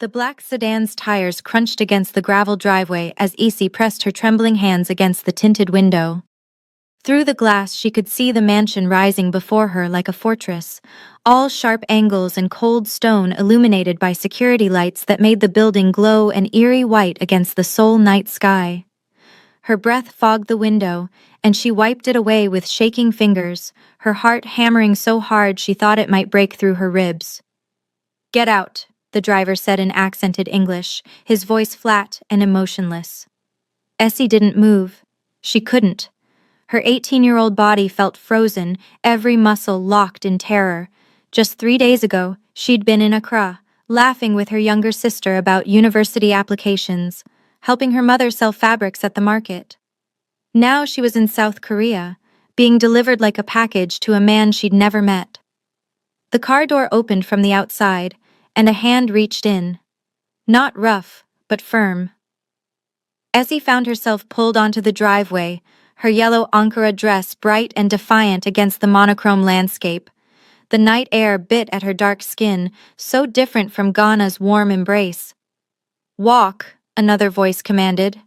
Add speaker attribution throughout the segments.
Speaker 1: The black sedan's tires crunched against the gravel driveway as Essie pressed her trembling hands against the tinted window. Through the glass she could see the mansion rising before her like a fortress, all sharp angles and cold stone illuminated by security lights that made the building glow an eerie white against the sole night sky. Her breath fogged the window, and she wiped it away with shaking fingers, her heart hammering so hard she thought it might break through her ribs. "Get out," the driver said in accented English, his voice flat and emotionless. Essie didn't move. She couldn't. Her 18-year-old body felt frozen, every muscle locked in terror. Just 3 days ago, she'd been in Accra, laughing with her younger sister about university applications, helping her mother sell fabrics at the market. Now she was in South Korea, being delivered like a package to a man she'd never met. The car door opened from the outside, and a hand reached in. Not rough, but firm. Essie found herself pulled onto the driveway, her yellow Ankara dress bright and defiant against the monochrome landscape. The night air bit at her dark skin, so different from Ghana's warm embrace. "Walk," another voice commanded.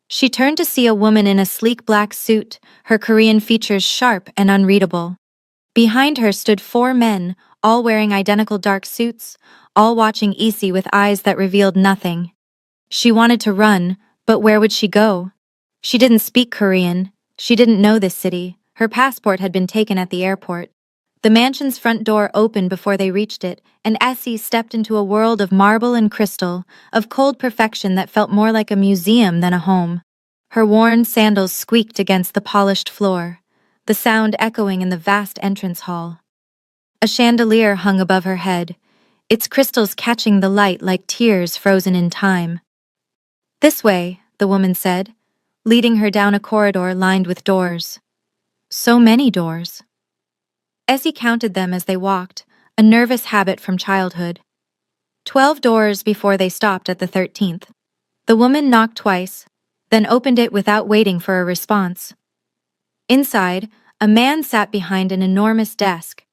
Speaker 1: She turned to see a woman in a sleek black suit, her Korean features sharp and unreadable. Behind her stood 4 men, all wearing identical dark suits, all watching Essie with eyes that revealed nothing. She wanted to run, but where would she go? She didn't speak Korean. She didn't know this city. Her passport had been taken at the airport. The mansion's front door opened before they reached it, and Essie stepped into a world of marble and crystal, of cold perfection that felt more like a museum than a home. Her worn sandals squeaked against the polished floor, the sound echoing in the vast entrance hall. A chandelier hung above her head, its crystals catching the light like tears frozen in time. "This way," the woman said, leading her down a corridor lined with doors. So many doors. Essie counted them as they walked, a nervous habit from childhood. 12 doors before they stopped at the 13th. The woman knocked twice, then opened it without waiting for a response. Inside, a man sat behind an enormous desk.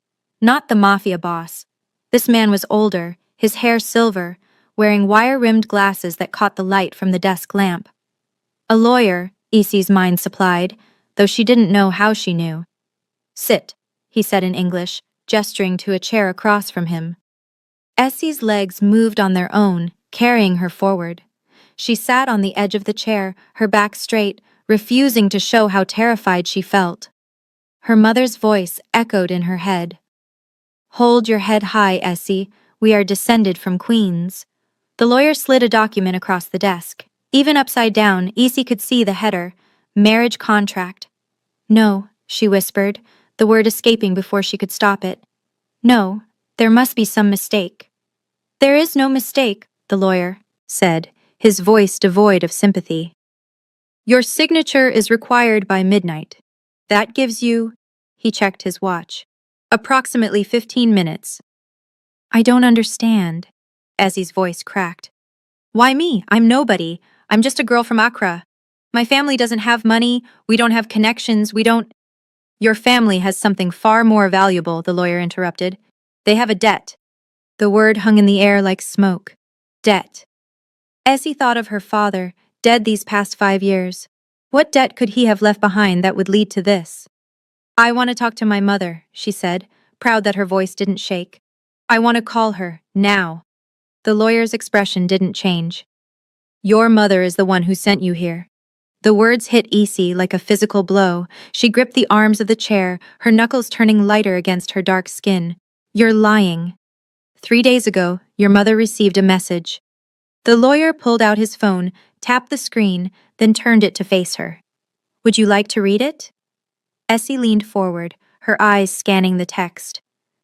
Speaker 1: Not the Mafia boss. This man was older, his hair silver, wearing wire-rimmed glasses that caught the light from the desk lamp. A lawyer, Essie's mind supplied, though she didn't know how she knew. "Sit," he said in English, gesturing to a chair across from him. Essie's legs moved on their own, carrying her forward. She sat on the edge of the chair, her back straight, refusing to show how terrified she felt. Her mother's voice echoed in her head. "Hold your head high, Essie. We are descended from queens." The lawyer slid a document across the desk. Even upside down, Essie could see the header, "Marriage Contract." "No," she whispered, the word escaping before she could stop it. "No, there must be some mistake." "There is no mistake," the lawyer said, his voice devoid of sympathy. "Your signature is required by midnight. That gives you," he checked his watch, "approximately 15 minutes. "I don't understand," Essie's voice cracked. "Why me? I'm nobody. I'm just a girl from Accra. My family doesn't have money, we don't have connections, we don't—" "Your family has something far more valuable," the lawyer interrupted. "They have a debt." The word hung in the air like smoke. Debt. Essie thought of her father, dead these past 5 years. What debt could he have left behind that would lead to this? "I want to talk to my mother," she said, proud that her voice didn't shake. "I want to call her, now." The lawyer's expression didn't change. "Your mother is the one who sent you here." The words hit Essie like a physical blow. She gripped the arms of the chair, her knuckles turning lighter against her dark skin. "You're lying." 3 days ago, your mother received a message. The lawyer pulled out his phone, tapped the screen, then turned it to face her. "Would you like to read it?" Essie leaned forward, her eyes scanning the text.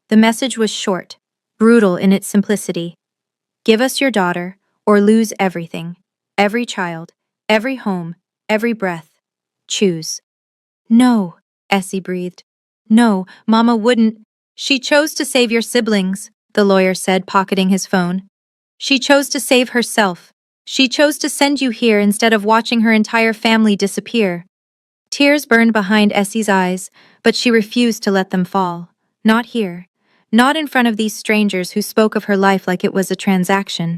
Speaker 1: The message was short, brutal in its simplicity. "Give us your daughter, or lose everything. Every child, every home, every breath. Choose." "No," Essie breathed. "No, Mama wouldn't." "She chose to save your siblings," the lawyer said, pocketing his phone. "She chose to save herself. She chose to send you here instead of watching her entire family disappear." Tears burned behind Essie's eyes, but she refused to let them fall. Not here. Not in front of these strangers who spoke of her life like it was a transaction.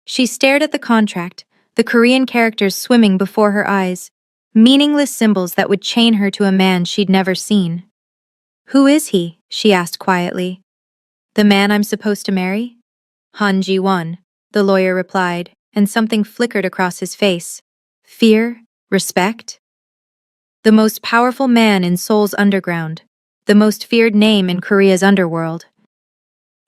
Speaker 1: She stared at the contract, the Korean characters swimming before her eyes, meaningless symbols that would chain her to a man she'd never seen. "Who is he?" she asked quietly. "The man I'm supposed to marry?" "Han Ji-won," the lawyer replied, and something flickered across his face. Fear? Respect? The most powerful man in Seoul's underground. The most feared name in Korea's underworld.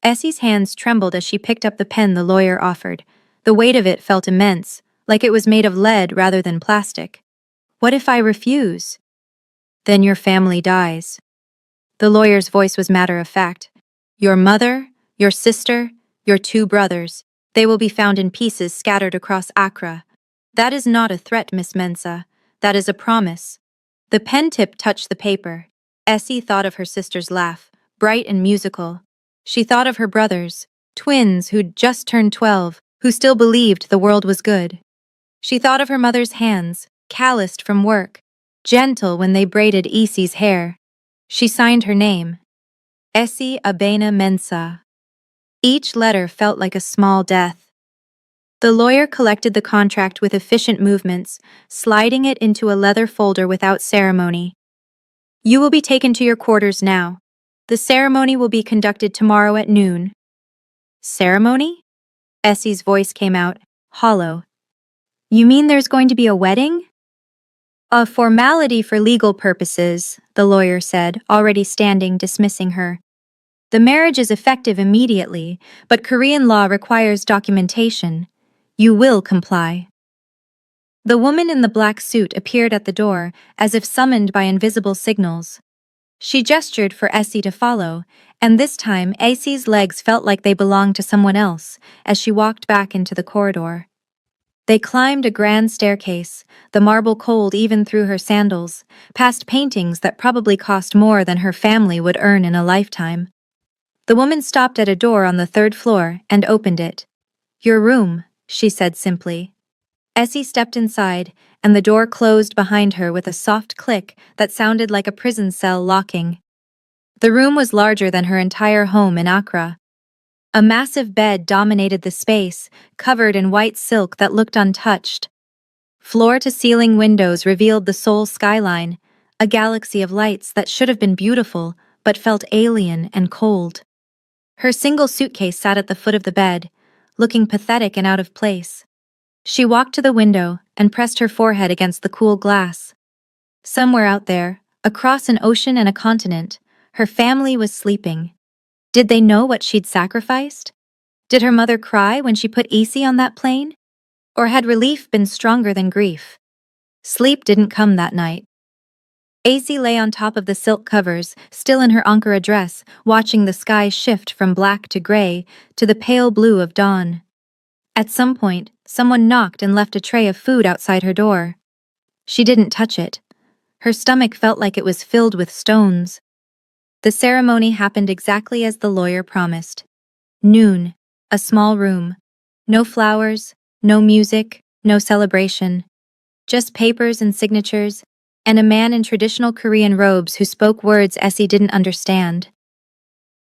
Speaker 1: Essie's hands trembled as she picked up the pen the lawyer offered. The weight of it felt immense, like it was made of lead rather than plastic. "What if I refuse?" "Then your family dies." The lawyer's voice was matter of fact. "Your mother, your sister, your 2 brothers, they will be found in pieces scattered across Accra. That is not a threat, Miss Mensah. That is a promise." The pen tip touched the paper. Essie thought of her sister's laugh, bright and musical. She thought of her brothers, twins who'd just turned 12, who still believed the world was good. She thought of her mother's hands, calloused from work, gentle when they braided Issy's hair. She signed her name. Essie Abena Mensah. Each letter felt like a small death. The lawyer collected the contract with efficient movements, sliding it into a leather folder without ceremony. "You will be taken to your quarters now. The ceremony will be conducted tomorrow at noon." "Ceremony?" Essie's voice came out, hollow. "You mean there's going to be a wedding?" "A formality for legal purposes," the lawyer said, already standing, dismissing her. "The marriage is effective immediately, but Korean law requires documentation. You will comply." The woman in the black suit appeared at the door, as if summoned by invisible signals. She gestured for Essie to follow, and this time Essie's legs felt like they belonged to someone else as she walked back into the corridor. They climbed a grand staircase, the marble cold even through her sandals, past paintings that probably cost more than her family would earn in a lifetime. The woman stopped at a door on the 3rd floor and opened it. "Your room," she said simply. Essie stepped inside, and the door closed behind her with a soft click that sounded like a prison cell locking. The room was larger than her entire home in Accra. A massive bed dominated the space, covered in white silk that looked untouched. Floor-to-ceiling windows revealed the Seoul skyline, a galaxy of lights that should have been beautiful but felt alien and cold. Her single suitcase sat at the foot of the bed, looking pathetic and out of place. She walked to the window and pressed her forehead against the cool glass. Somewhere out there, across an ocean and a continent, her family was sleeping. Did they know what she'd sacrificed? Did her mother cry when she put Issy on that plane? Or had relief been stronger than grief? Sleep didn't come that night. Issy lay on top of the silk covers, still in her Ankara dress, watching the sky shift from black to gray to the pale blue of dawn. At some point, someone knocked and left a tray of food outside her door. She didn't touch it. Her stomach felt like it was filled with stones. The ceremony happened exactly as the lawyer promised. Noon, a small room. No flowers, no music, no celebration. Just papers and signatures, and a man in traditional Korean robes who spoke words Essie didn't understand.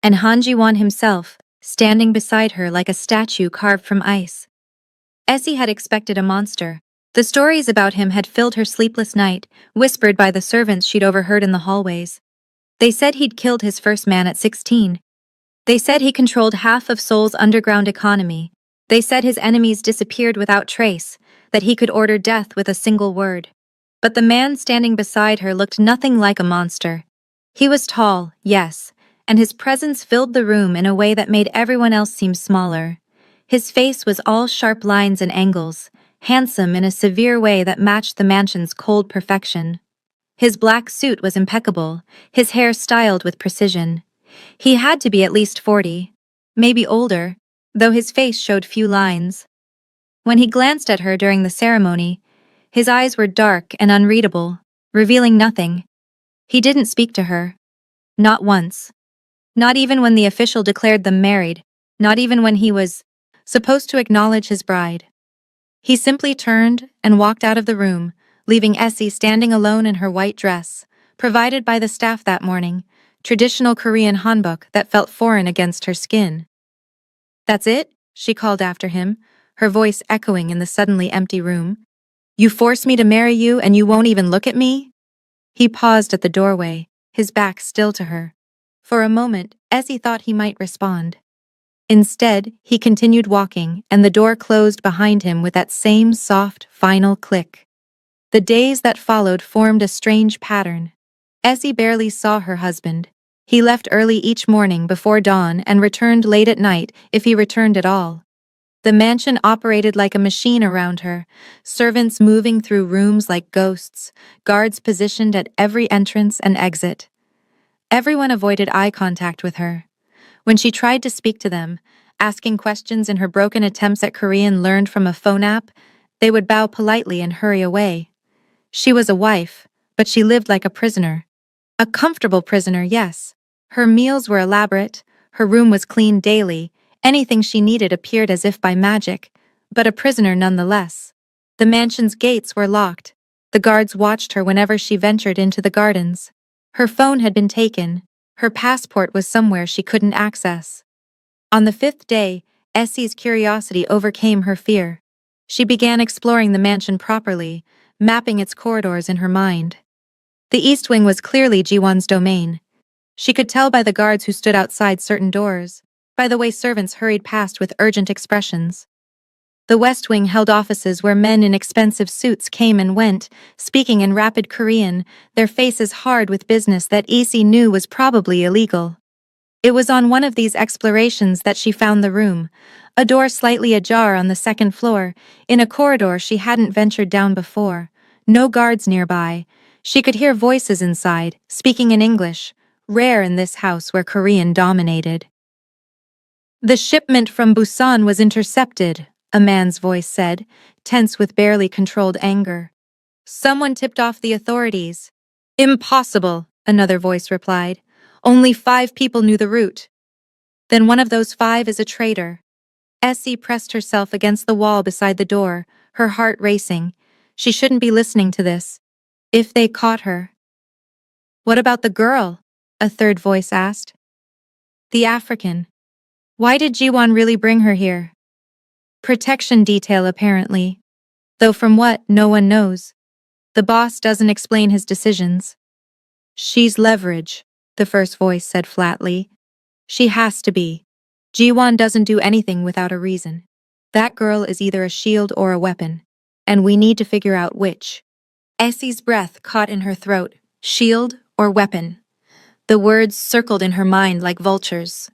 Speaker 1: And Han Ji-won himself, standing beside her like a statue carved from ice. Essie had expected a monster. The stories about him had filled her sleepless night, whispered by the servants she'd overheard in the hallways. They said he'd killed his first man at 16. They said he controlled half of Seoul's underground economy. They said his enemies disappeared without trace, that he could order death with a single word. But the man standing beside her looked nothing like a monster. He was tall, yes, and his presence filled the room in a way that made everyone else seem smaller. His face was all sharp lines and angles, handsome in a severe way that matched the mansion's cold perfection. His black suit was impeccable, his hair styled with precision. He had to be at least 40, maybe older, though his face showed few lines. When he glanced at her during the ceremony, his eyes were dark and unreadable, revealing nothing. He didn't speak to her. Not once. Not even when the official declared them married, not even when he was supposed to acknowledge his bride. He simply turned and walked out of the room, leaving Essie standing alone in her white dress, provided by the staff that morning, traditional Korean hanbok that felt foreign against her skin. "That's it?" she called after him, her voice echoing in the suddenly empty room. "You force me to marry you and you won't even look at me?" He paused at the doorway, his back still to her. For a moment, Essie thought he might respond. Instead, he continued walking, and the door closed behind him with that same soft, final click. The days that followed formed a strange pattern. Essie barely saw her husband. He left early each morning before dawn and returned late at night if he returned at all. The mansion operated like a machine around her, servants moving through rooms like ghosts, guards positioned at every entrance and exit. Everyone avoided eye contact with her. When she tried to speak to them, asking questions in her broken attempts at Korean learned from a phone app, they would bow politely and hurry away. She was a wife, but she lived like a prisoner. A comfortable prisoner, yes. Her meals were elaborate, her room was cleaned daily, anything she needed appeared as if by magic, but a prisoner nonetheless. The mansion's gates were locked. The guards watched her whenever she ventured into the gardens. Her phone had been taken. Her passport was somewhere she couldn't access. On the fifth day, Essie's curiosity overcame her fear. She began exploring the mansion properly, mapping its corridors in her mind. The East Wing was clearly Jiwon's domain. She could tell by the guards who stood outside certain doors, by the way servants hurried past with urgent expressions. The West Wing held offices where men in expensive suits came and went, speaking in rapid Korean, their faces hard with business that Issy knew was probably illegal. It was on one of these explorations that she found the room, a door slightly ajar on the second floor, in a corridor she hadn't ventured down before. No guards nearby. She could hear voices inside, speaking in English, rare in this house where Korean dominated. "The shipment from Busan was intercepted," a man's voice said, tense with barely controlled anger. "Someone tipped off the authorities." "Impossible," another voice replied. "Only 5 people knew the route." "Then one of those 5 is a traitor." Essie pressed herself against the wall beside the door, her heart racing. She shouldn't be listening to this. If they caught her. "What about the girl?" a third voice asked. "The African. Why did Jiwon really bring her here?" "Protection detail, apparently. Though from what, no one knows. The boss doesn't explain his decisions." "She's leverage," the first voice said flatly. "She has to be. Jiwon doesn't do anything without a reason. That girl is either a shield or a weapon, and we need to figure out which." Essie's breath caught in her throat. Shield or weapon? The words circled in her mind like vultures.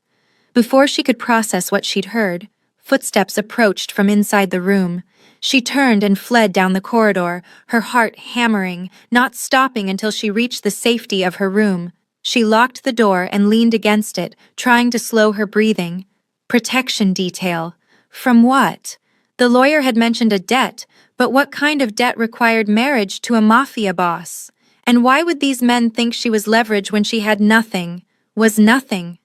Speaker 1: Before she could process what she'd heard, footsteps approached from inside the room. She turned and fled down the corridor, her heart hammering, not stopping until she reached the safety of her room. She locked the door and leaned against it, trying to slow her breathing. Protection detail. From what? The lawyer had mentioned a debt, but what kind of debt required marriage to a mafia boss? And why would these men think she was leverage when she had nothing, was nothing?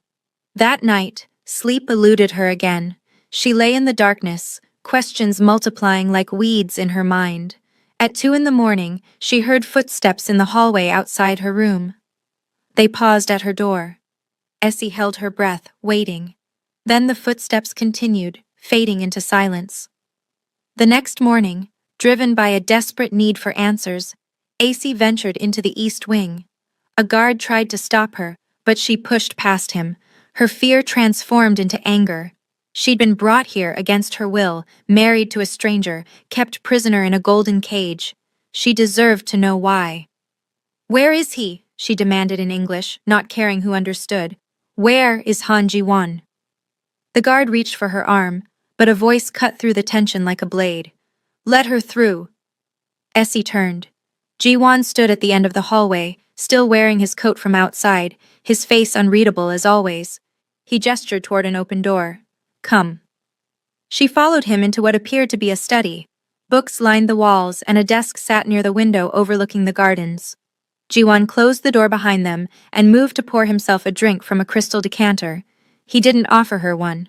Speaker 1: That night, sleep eluded her again. She lay in the darkness, questions multiplying like weeds in her mind. At 2 in the morning, she heard footsteps in the hallway outside her room. They paused at her door. Essie held her breath, waiting. Then the footsteps continued, fading into silence. The next morning, driven by a desperate need for answers, Essie ventured into the East Wing. A guard tried to stop her, but she pushed past him. Her fear transformed into anger. She'd been brought here against her will, married to a stranger, kept prisoner in a golden cage. She deserved to know why. "Where is he?" she demanded in English, not caring who understood. "Where is Han Ji-won?" The guard reached for her arm, but a voice cut through the tension like a blade. "Let her through." Essie turned. Ji-won stood at the end of the hallway, still wearing his coat from outside, his face unreadable as always. He gestured toward an open door. "Come." She followed him into what appeared to be a study. Books lined the walls, and a desk sat near the window overlooking the gardens. Ji-won closed the door behind them and moved to pour himself a drink from a crystal decanter. He didn't offer her one.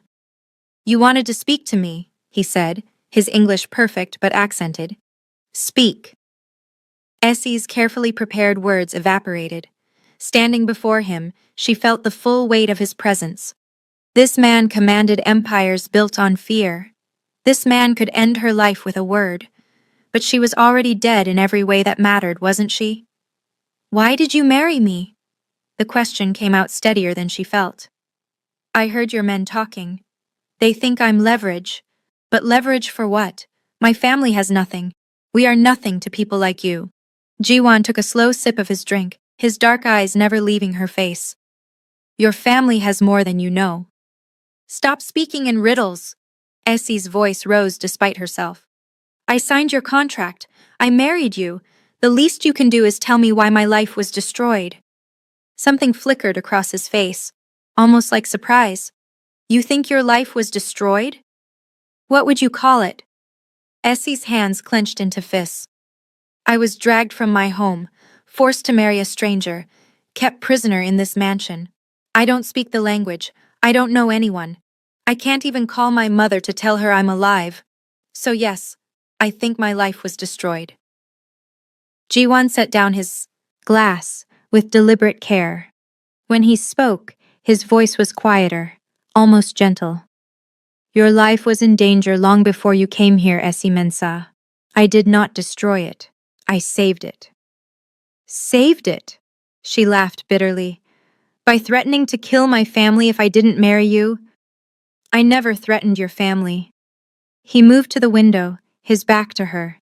Speaker 1: "You wanted to speak to me," he said, his English perfect but accented. "Speak." Essie's carefully prepared words evaporated. Standing before him, she felt the full weight of his presence. This man commanded empires built on fear. This man could end her life with a word, but she was already dead in every way that mattered, wasn't she? Why did you marry me? The question came out steadier than she felt. I heard your men talking. They think I'm leverage. But leverage for what? My family has nothing. We are nothing to people like you. Jiwan took a slow sip of his drink, his dark eyes never leaving her face. Your family has more than you know. Stop speaking in riddles. Essie's voice rose despite herself. I signed your contract. I married you. The least you can do is tell me why my life was destroyed. Something flickered across his face, almost like surprise. You think your life was destroyed? What would you call it? Essie's hands clenched into fists. I was dragged from my home, forced to marry a stranger, kept prisoner in this mansion. I don't speak the language. I don't know anyone. I can't even call my mother to tell her I'm alive. So yes, I think my life was destroyed. Jiwan set down his glass with deliberate care. When he spoke, his voice was quieter, almost gentle. Your life was in danger long before you came here, Essie Mensah. I did not destroy it. I saved it. Saved it? She laughed bitterly. By threatening to kill my family if I didn't marry you? I never threatened your family. He moved to the window, his back to her.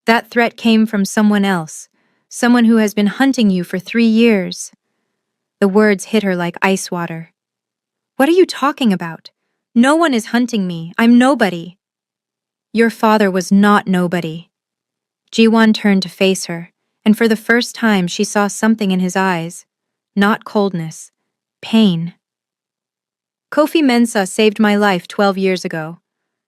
Speaker 1: That threat came from someone else, someone who has been hunting you for 3 years. The words hit her like ice water. What are you talking about? No one is hunting me. I'm nobody. Your father was not nobody. Jiwan turned to face her, and for the first time she saw something in his eyes. Not coldness. Pain. Kofi Mensah saved my life 12 years ago.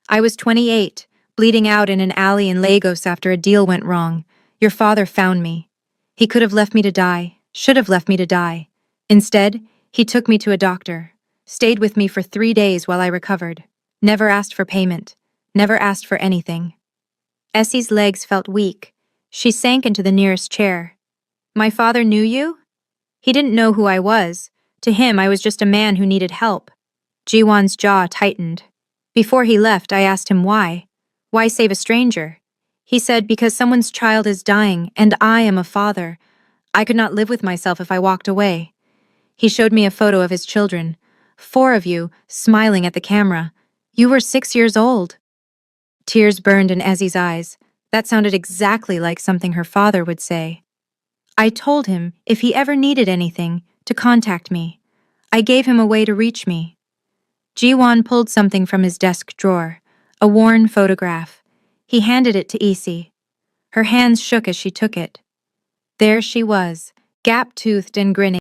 Speaker 1: I was 28, bleeding out in an alley in Lagos after a deal went wrong. Your father found me. He could have left me to die, should have left me to die. Instead, he took me to a doctor, stayed with me for 3 days while I recovered. Never asked for payment, never asked for anything. Essie's legs felt weak. She sank into the nearest chair. My father knew you? He didn't know who I was. To him, I was just a man who needed help. Jiwan's jaw tightened. Before he left, I asked him why. Why save a stranger? He said, because someone's child is dying, and I am a father. I could not live with myself if I walked away. He showed me a photo of his children. 4 of you, smiling at the camera. You were 6 years old. Tears burned in Essie's eyes. That sounded exactly like something her father would say. I told him, if he ever needed anything, to contact me. I gave him a way to reach me. Jiwan pulled something from his desk drawer, a worn photograph. He handed it to Essie. Her hands shook as she took it. There she was, gap-toothed and grinning.